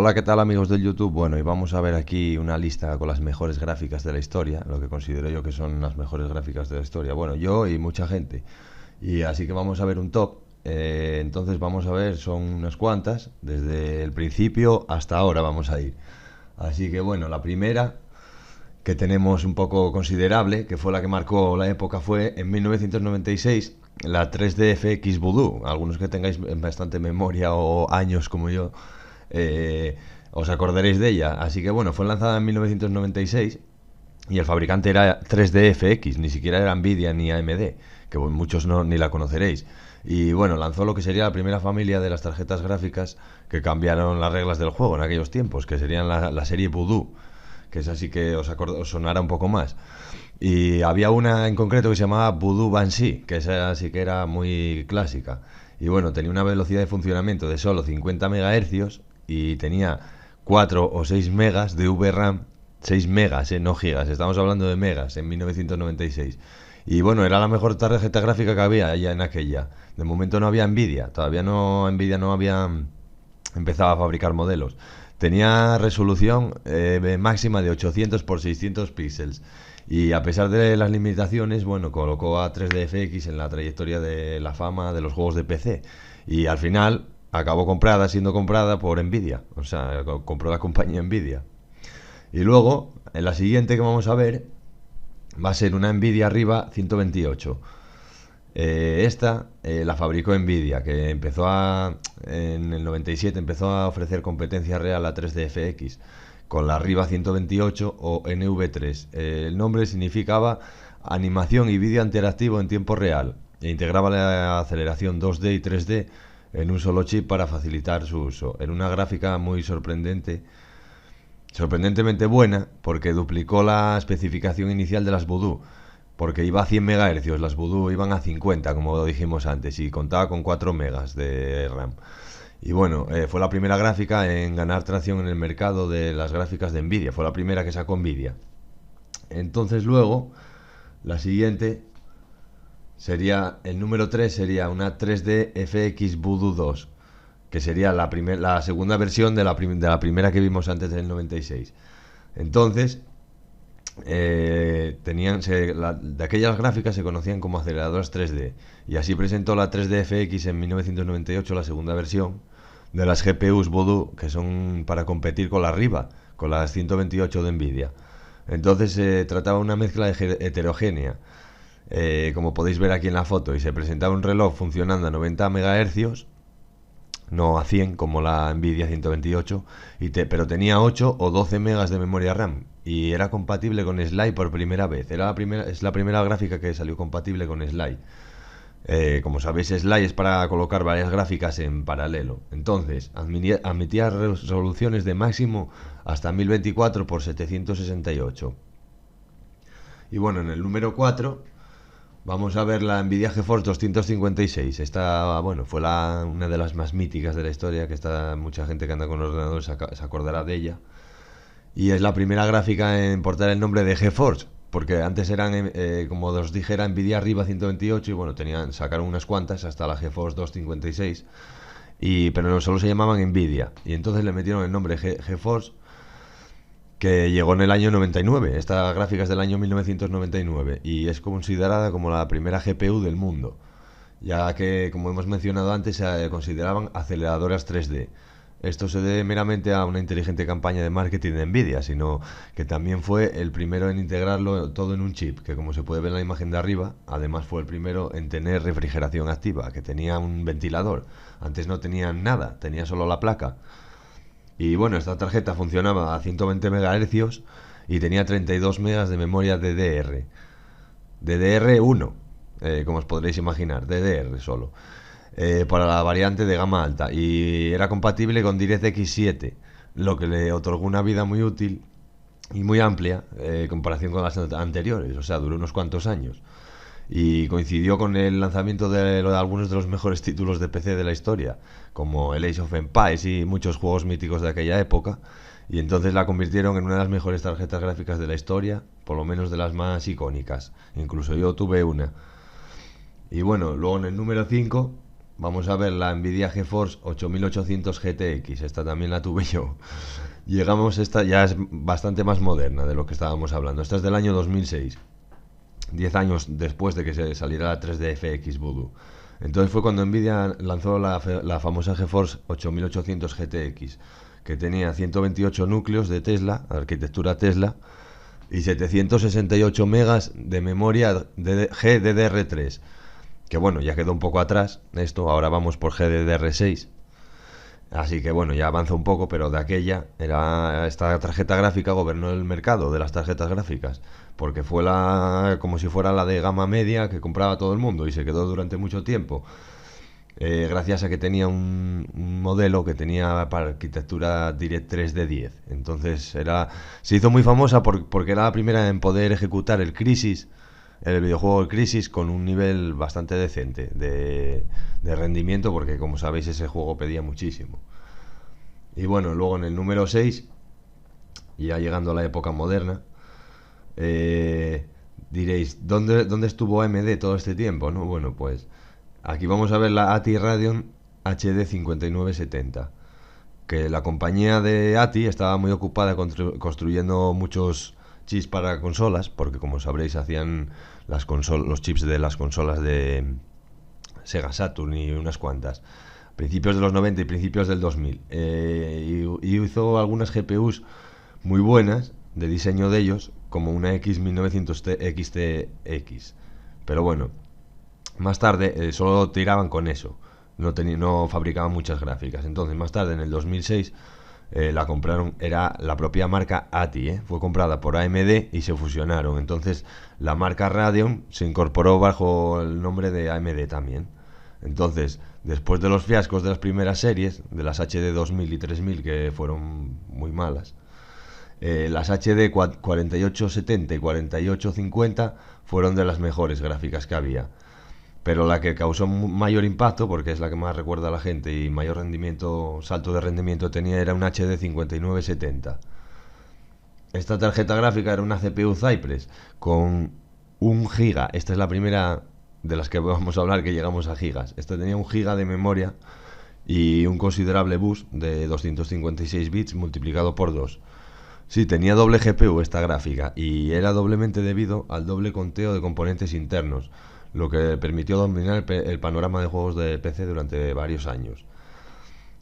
Hola, ¿qué tal amigos del YouTube? Bueno, y vamos a ver aquí una lista con las mejores gráficas de la historia, lo que considero yo que son las mejores gráficas de la historia. Bueno, yo y mucha gente. Y así que vamos a ver un top. Entonces vamos a ver, son unas cuantas, desde el principio hasta ahora vamos a ir. Así que bueno, la primera que tenemos un poco considerable, que fue la que marcó la época, fue en 1996, la 3D FX Voodoo. Algunos que tengáis bastante memoria o años como yo, eh, os acordaréis de ella. Así que bueno, fue lanzada en 1996 y el fabricante era 3D FX, ni siquiera era Nvidia ni AMD, que muchos no, ni la conoceréis. Y bueno, lanzó lo que sería la primera familia de las tarjetas gráficas que cambiaron las reglas del juego en aquellos tiempos, que serían la serie Voodoo, que es así que os sonará un poco más. Y había una en concreto que se llamaba Voodoo Banshee, que esa sí que era muy clásica. Y bueno, tenía una velocidad de funcionamiento de solo 50 MHz y tenía 4 o 6 megas de VRAM. 6 megas, no gigas, estamos hablando de megas en 1996. Y bueno, era la mejor tarjeta gráfica que había ya en aquella. De momento no había Nvidia, todavía no Nvidia no había empezado a fabricar modelos. Tenía resolución máxima de 800 por 600 píxeles. Y a pesar de las limitaciones, bueno, colocó a 3DFX en la trayectoria de la fama de los juegos de PC. Y al final acabó siendo comprada por Nvidia. O sea, compró la compañía Nvidia. Y luego, en la siguiente que vamos a ver, va a ser una Nvidia Arriba 128. Esta la fabricó Nvidia, que en el 97 empezó a ofrecer competencia real a 3DFX con la Riva 128 o NV3. El nombre significaba animación y vídeo interactivo en tiempo real e integraba la aceleración 2D y 3D en un solo chip para facilitar su uso. Era una gráfica muy sorprendentemente buena, porque duplicó la especificación inicial de las Voodoo, porque iba a 100 MHz, las Voodoo iban a 50, como dijimos antes, y contaba con 4 megas de RAM. Y bueno, fue la primera gráfica en ganar tracción en el mercado de las gráficas de Nvidia, fue la primera que sacó Nvidia. Entonces luego, la siguiente sería, el número 3 sería una 3D FX Voodoo 2, que sería la segunda versión de la primera que vimos antes del 96. Entonces, de aquellas gráficas se conocían como aceleradoras 3D, y así presentó la 3D FX en 1998, la segunda versión de las GPUs Voodoo, que son para competir con la Riva, con las 128 de Nvidia. Entonces se trataba de una mezcla heterogénea, como podéis ver aquí en la foto, y se presentaba un reloj funcionando a 90 MHz, no a 100 como la Nvidia 128, pero tenía 8 o 12 megas de memoria RAM y era compatible con Sly por primera vez. Es la primera gráfica que salió compatible con Sly. Como sabéis, Sly es para colocar varias gráficas en paralelo. Entonces, admitía resoluciones de máximo hasta 1024 por 768. Y bueno, en el número 4 vamos a ver la Nvidia GeForce 256. Esta, bueno, fue una de las más míticas de la historia, que mucha gente que anda con ordenadores se acordará de ella. Y es la primera gráfica en portar el nombre de GeForce, porque antes eran, como os dije, era Nvidia Arriba 128 y bueno, sacaron unas cuantas hasta la GeForce 256, pero no solo se llamaban Nvidia. Y entonces le metieron el nombre GeForce, que llegó en el año 99. Esta gráfica es del año 1999 y es considerada como la primera GPU del mundo, ya que, como hemos mencionado antes, se consideraban aceleradoras 3D. Esto se debe meramente a una inteligente campaña de marketing de Nvidia, sino que también fue el primero en integrarlo todo en un chip, que como se puede ver en la imagen de arriba, además fue el primero en tener refrigeración activa, que tenía un ventilador. Antes no tenían nada, tenía solo la placa. Y bueno, esta tarjeta funcionaba a 120 MHz y tenía 32 megas de memoria DDR. DDR1, como os podréis imaginar, DDR solo. Para la variante de gama alta. Y era compatible con DirectX 7, lo que le otorgó una vida muy útil y muy amplia en comparación con las anteriores. O sea, duró unos cuantos años. Y coincidió con el lanzamiento de algunos de los mejores títulos de PC de la historia, como el Age of Empires y muchos juegos míticos de aquella época, y entonces la convirtieron en una de las mejores tarjetas gráficas de la historia, por lo menos de las más icónicas. Incluso yo tuve una. Y bueno, luego en el número 5 vamos a ver la Nvidia GeForce 8800 GTX. Esta también la tuve yo. Esta ya es bastante más moderna de lo que estábamos hablando. Esta es del año 2006, 10 años después de que se saliera la 3D FX Voodoo. Entonces fue cuando Nvidia lanzó la famosa GeForce 8800 GTX, que tenía 128 núcleos de Tesla, arquitectura Tesla, y 768 megas de memoria GDDR3, que bueno, ya quedó un poco atrás esto, ahora vamos por GDDR6. Así que bueno, ya avanza un poco, pero de aquella esta tarjeta gráfica gobernó el mercado de las tarjetas gráficas, porque fue como si fuera la de gama media que compraba todo el mundo y se quedó durante mucho tiempo, gracias a que tenía un modelo que tenía para arquitectura DirectX de 10. Entonces se hizo muy famosa porque era la primera en poder ejecutar el videojuego Crisis con un nivel bastante decente de rendimiento, porque como sabéis ese juego pedía muchísimo. Y bueno, luego en el número 6, ya llegando a la época moderna, diréis, ¿dónde estuvo AMD todo este tiempo? ¿No? Bueno, pues aquí vamos a ver la ATI Radeon HD 5970, que la compañía de ATI estaba muy ocupada construyendo muchos chips para consolas, porque como sabréis hacían los chips de las consolas de Sega Saturn y unas cuantas, principios de los 90 y principios del 2000, y hizo algunas GPUs muy buenas de diseño de ellos, como una X1900 XTX, pero bueno, más tarde solo tiraban con eso, no fabricaban muchas gráficas. Entonces más tarde, en el 2006, la compraron, era la propia marca ATI, fue comprada por AMD y se fusionaron. Entonces la marca Radeon se incorporó bajo el nombre de AMD también. Entonces, después de los fiascos de las primeras series, de las HD 2000 y 3000, que fueron muy malas, las HD 4870 y 4850 fueron de las mejores gráficas que había. Pero la que causó mayor impacto, porque es la que más recuerda a la gente y mayor salto de rendimiento tenía, era una HD 5970. Esta tarjeta gráfica era una CPU Cypress con 1 GB. Esta es la primera de las que vamos a hablar que llegamos a gigas. Esta tenía 1 GB de memoria y un considerable bus de 256 bits multiplicado por 2. Sí, tenía doble GPU esta gráfica, y era doblemente debido al doble conteo de componentes internos, lo que permitió dominar el panorama de juegos de PC durante varios años.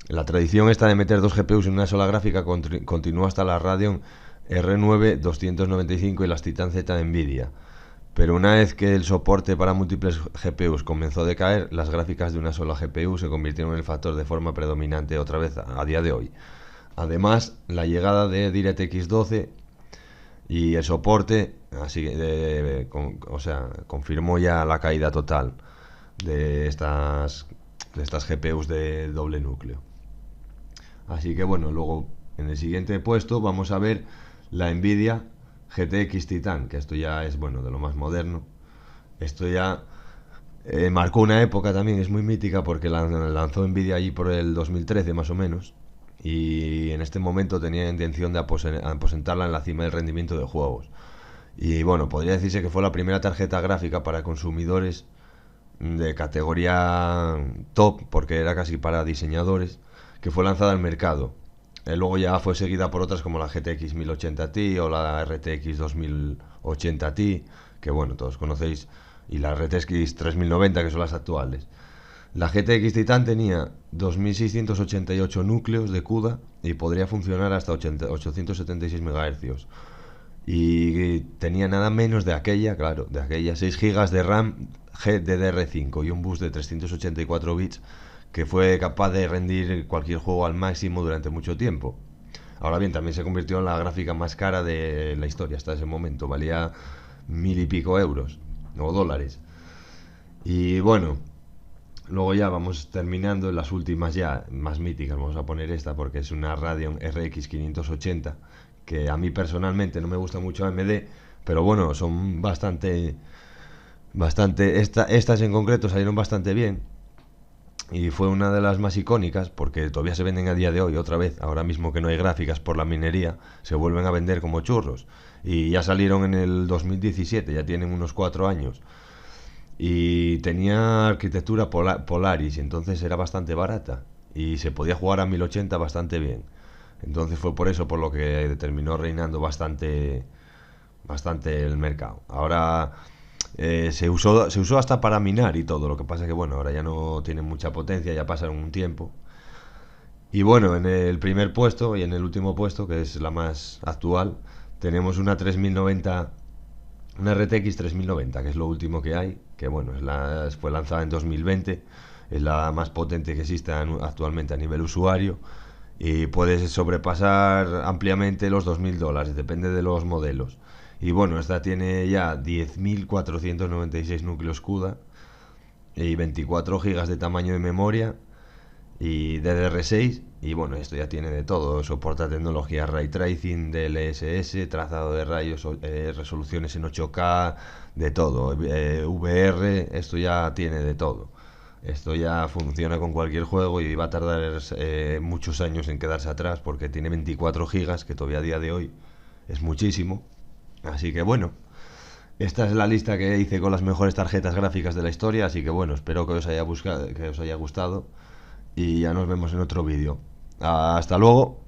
La tradición esta de meter dos GPUs en una sola gráfica continuó hasta la Radeon R9 295 y las Titan Z de Nvidia. Pero una vez que el soporte para múltiples GPUs comenzó a decaer, las gráficas de una sola GPU se convirtieron en el factor de forma predominante otra vez a día de hoy. Además, la llegada de DirectX 12 y el soporte, confirmó ya la caída total de estas GPUs de doble núcleo. Así que bueno, luego en el siguiente puesto vamos a ver la Nvidia GTX Titan, que esto ya es bueno de lo más moderno. Esto ya marcó una época también, es muy mítica porque lanzó Nvidia allí por el 2013 más o menos. Y en este momento tenía intención de aposentarla en la cima del rendimiento de juegos. Y bueno, podría decirse que fue la primera tarjeta gráfica para consumidores de categoría top, porque era casi para diseñadores, que fue lanzada al mercado. Luego ya fue seguida por otras como la GTX 1080 Ti o la RTX 2080 Ti, que bueno, todos conocéis, y la RTX 3090, que son las actuales. La GTX Titan tenía 2688 núcleos de CUDA y podría funcionar hasta 876 MHz. Y tenía nada menos de aquella 6 GB de RAM GDDR5 y un bus de 384 bits que fue capaz de rendir cualquier juego al máximo durante mucho tiempo. Ahora bien, también se convirtió en la gráfica más cara de la historia hasta ese momento. Valía 1000 y pico euros o dólares. Y bueno, luego ya vamos terminando en las últimas ya más míticas. Vamos a poner esta porque es una Radeon RX 580, que a mí personalmente no me gusta mucho AMD, pero bueno, son bastante estas en concreto salieron bastante bien. Y fue una de las más icónicas porque todavía se venden a día de hoy, otra vez, ahora mismo que no hay gráficas por la minería, se vuelven a vender como churros. Y ya salieron en el 2017, ya tienen unos 4 años. y tenía arquitectura Polaris, entonces era bastante barata y se podía jugar a 1080 bastante bien. Entonces fue por eso por lo que terminó reinando bastante el mercado. Ahora se usó hasta para minar y todo, lo que pasa que bueno, ahora ya no tiene mucha potencia, ya pasaron un tiempo. Y bueno, en el primer puesto y en el último puesto, que es la más actual, tenemos una 3090, una RTX 3090, que es lo último que hay, que bueno, fue lanzada en 2020, es la más potente que existe actualmente a nivel usuario y puedes sobrepasar ampliamente los $2000, depende de los modelos. Y bueno, esta tiene ya 10.496 núcleos CUDA y 24 gigas de tamaño de memoria y DDR6. Y bueno, esto ya tiene de todo, soporta tecnología Ray Tracing, DLSS, trazado de rayos, resoluciones en 8K, de todo, VR, esto ya tiene de todo. Esto ya funciona con cualquier juego y va a tardar muchos años en quedarse atrás porque tiene 24 gigas, que todavía a día de hoy es muchísimo. Así que bueno, esta es la lista que hice con las mejores tarjetas gráficas de la historia, así que bueno, espero que os haya gustado y ya nos vemos en otro vídeo. Hasta luego.